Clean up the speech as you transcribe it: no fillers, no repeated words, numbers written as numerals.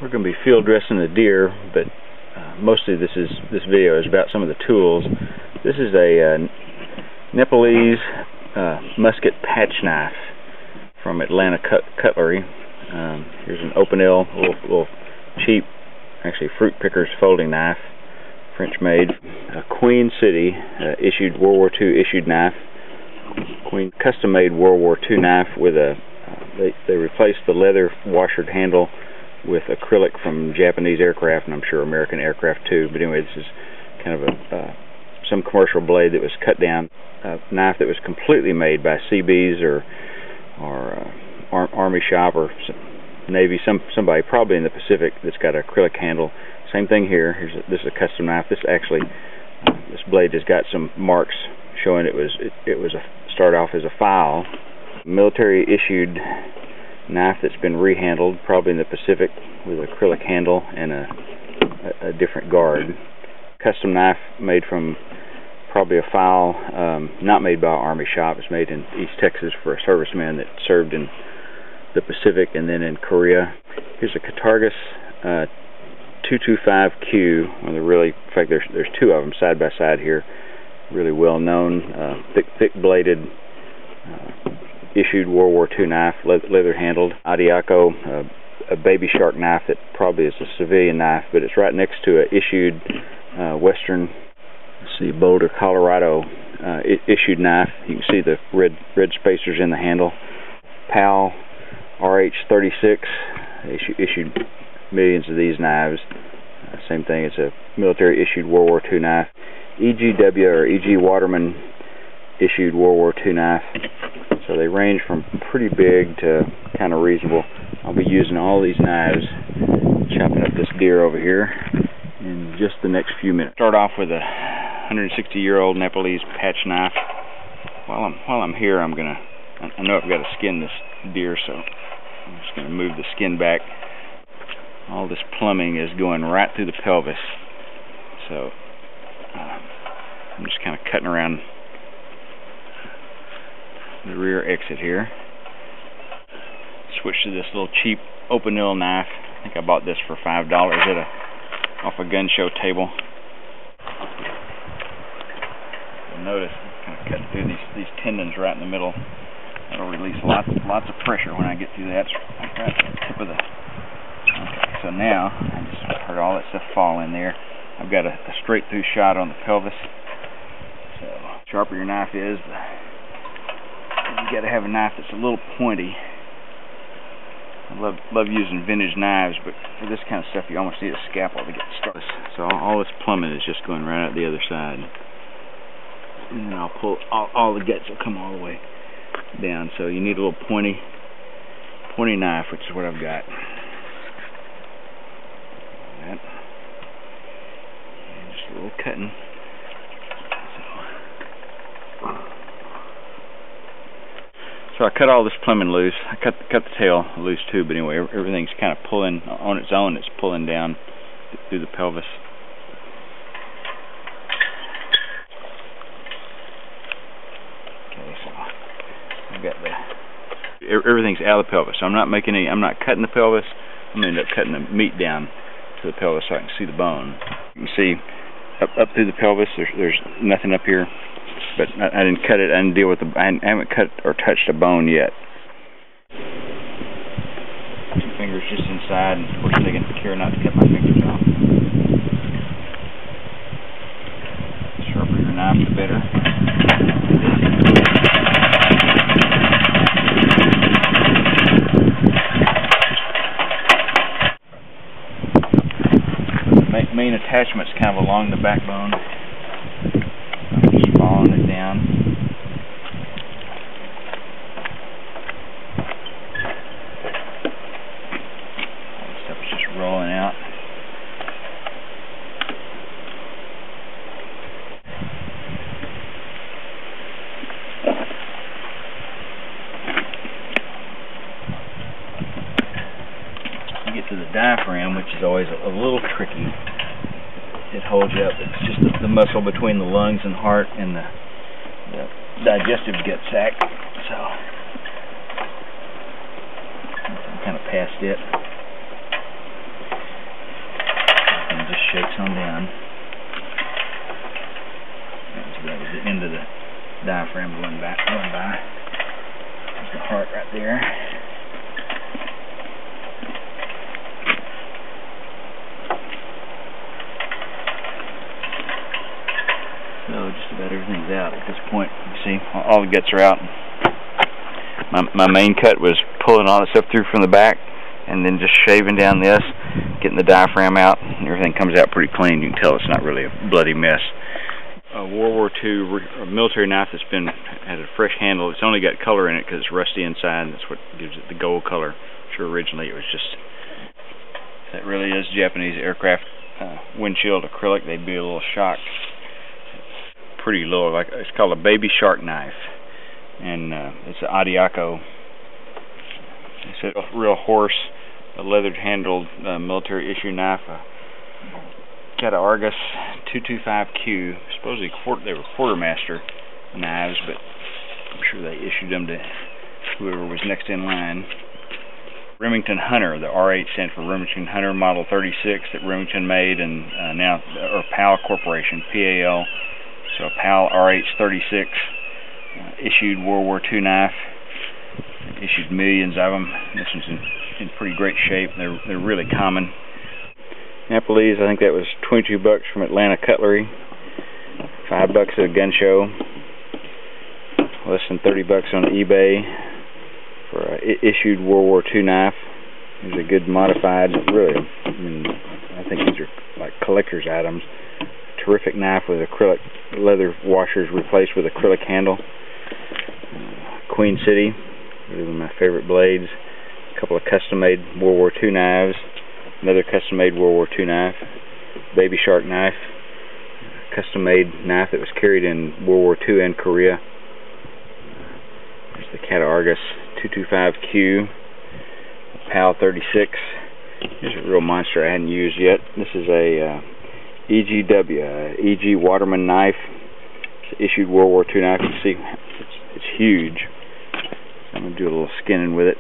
We're going to be field dressing the deer, but mostly this video is about some of the tools. This is a Nepalese musket patch knife from Atlanta Cutlery. Here's an open L, little cheap, actually fruit picker's folding knife, French made. Queen City issued World War II issued knife. Queen custom made World War II knife with a they replaced the leather washered handle with acrylic from Japanese aircraft, and I'm sure American aircraft too. But anyway, this is kind of some commercial blade that was cut down. A knife that was completely made by CB's or Army shop or Navy, somebody probably in the Pacific that's got an acrylic handle. Same thing here. This is a custom knife. This actually, this blade has got some marks showing it was started off as a file. Military issued knife that's been rehandled, probably in the Pacific, with an acrylic handle and a different guard. Custom knife made from probably a file, not made by an Army shop. It's made in East Texas for a serviceman that served in the Pacific and then in Korea. Here's a Katargas 225Q. One of the really, in fact, there's two of them side by side here. Really well known, thick bladed, issued World War II knife, leather handled. Adiaco, a baby shark knife that probably is a civilian knife, but it's right next to an issued Western, let's see, Boulder, Colorado issued knife. You can see the red spacers in the handle. PAL RH-36 issued millions of these knives. Same thing, it's a military issued World War II knife. EGW or E.G. Waterman issued World War II knife. So they range from pretty big to kind of reasonable. I'll be using all these knives, chopping up this deer over here in just the next few minutes. Start off with a 160-year-old Nepalese patch knife. While I'm here, I know I've got to skin this deer, so I'm just going to move the skin back. All this plumbing is going right through the pelvis, so I'm just kind of cutting around the rear exit here. Switch to this little cheap open L knife. I think I bought this for $5 off a gun show table. You'll notice I'm kind of cutting through these tendons right in the middle. That'll release lots of pressure when I get through that. Right at the tip of the. Okay, so now I just heard all that stuff fall in there. I've got a straight through shot on the pelvis. So the sharper your knife is, you got to have a knife that's a little pointy. I love using vintage knives, but for this kind of stuff you almost need a scalpel to get started. So all this plumbing is just going right out the other side, and then I'll pull all the guts will come all the way down. So you need a little pointy knife, which is what I've got. And just a little cutting. So I cut all this plumbing loose. I cut the tail loose too, but anyway, everything's kind of pulling on its own. It's pulling down through the pelvis. Okay, so I've got everything's out of the pelvis. So I'm not cutting the pelvis. I'm going to end up cutting the meat down to the pelvis so I can see the bone. You can see up through the pelvis. There's nothing up here. But I didn't cut it. I didn't deal with I haven't cut or touched a bone yet. Two fingers just inside, and of course taking care not to cut my fingers off. The sharper your knife, the better. The main attachment's kind of along the backbone. Following it down. All this stuff is just rolling out. You get to the diaphragm, which is always a little tricky. It holds you up. It's just the muscle between the lungs and heart and the digestive gut sac. So I'm kind of past it. shakes on down. So that was the end of the diaphragm going by. There's the heart right there. So just about everything's out at this point. You see, all the guts are out. My main cut was pulling all that stuff through from the back, and then just shaving down this, getting the diaphragm out, and everything comes out pretty clean. You can tell it's not really a bloody mess. A World War II military knife that's had a fresh handle. It's only got color in it because it's rusty inside, and that's what gives it the gold color. Sure, originally it was just, that really is Japanese aircraft windshield acrylic. They'd be a little shocked. Pretty low, like it's called a baby shark knife, and it's an Adiaco. It's a real horse, a leather-handled military issue knife. Argus 225Q. Supposedly they were quartermaster knives, but I'm sure they issued them to whoever was next in line. Remington Hunter, the R8 stands for Remington Hunter Model 36 that Remington made, and now, or PAL Corporation, PAL. So a PAL RH 36, issued World War II knife. Issued millions of them. This one's in pretty great shape. They're really common. Nepalese, I think that was $22 from Atlanta Cutlery. $5 at a gun show. Less than $30 on eBay for an issued World War II knife. It's a good modified, really. I think these are like collector's items. Terrific knife with acrylic leather washers replaced with acrylic handle. Queen City, one of my favorite blades. A couple of custom-made World War II knives. Another custom-made World War II knife. Baby shark knife. Custom-made knife that was carried in World War II and Korea. There's the Argus 225Q. PAL 36. Here's a real monster I hadn't used yet. This is a EGW, EG Waterman knife. It's issued World War II knife. You can see it's huge. I'm going to do a little skinning with it.